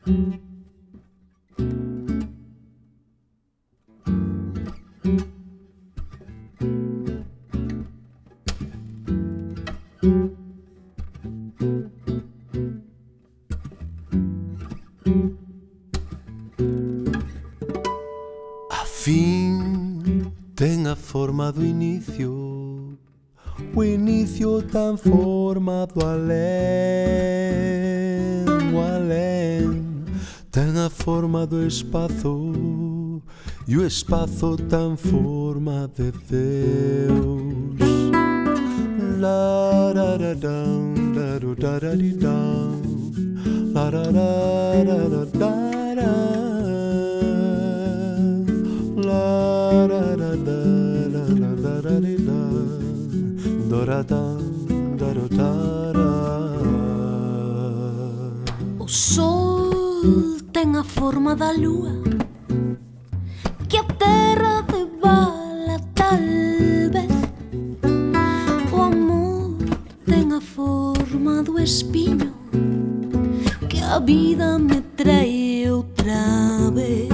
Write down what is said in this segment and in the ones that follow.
A fin ten a forma do inicio, o inicio ten forma do alén, o alén ten a forma do espazo, e o espazo ten forma de Deus. La ra ra dam, da ru da ra di dam, la ra ra ra ra da ra, la ra ra da la la da ra di da, do ra dam, da ru da ra. O sol ten a forma da lúa, que a terra debala tal vez. O amor ten a forma do espiño, que a vida me trae outra vez.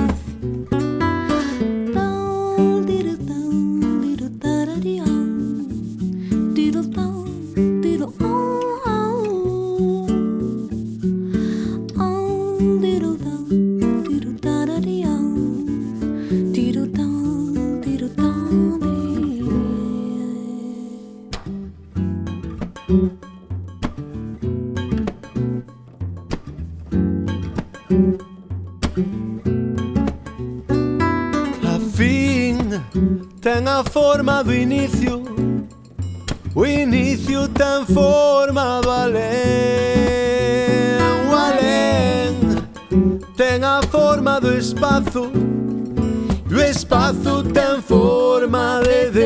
A fin ten a forma do inicio, o inicio ten forma do alén, o alén ten a forma do espazo, e o espazo ten forma de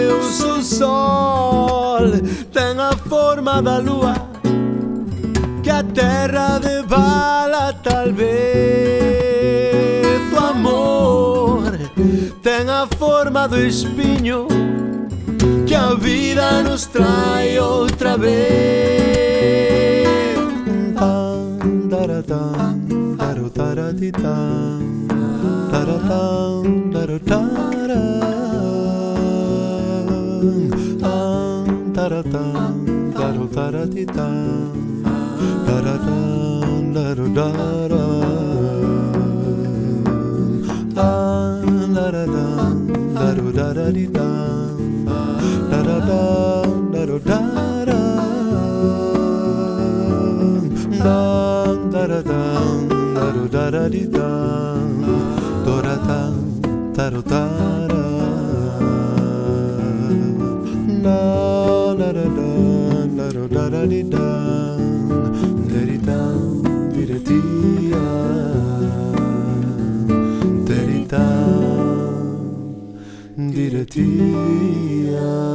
Deus. O sol ten a forma da lúa, que a terra debala tal vez. O amor ten a forma do espiño, que a vida nos trae outra vez. Tam, daratam, darotaratittam, daratam, darotaram, daratam, darotaratittam, daratam, darotaram, daratam, darotaratittam, daratam, darotaram, daratam, darotaratittam, doratam, darotaram, daratam, darotaratittam, deritam, diretiam, deritam, diretiam.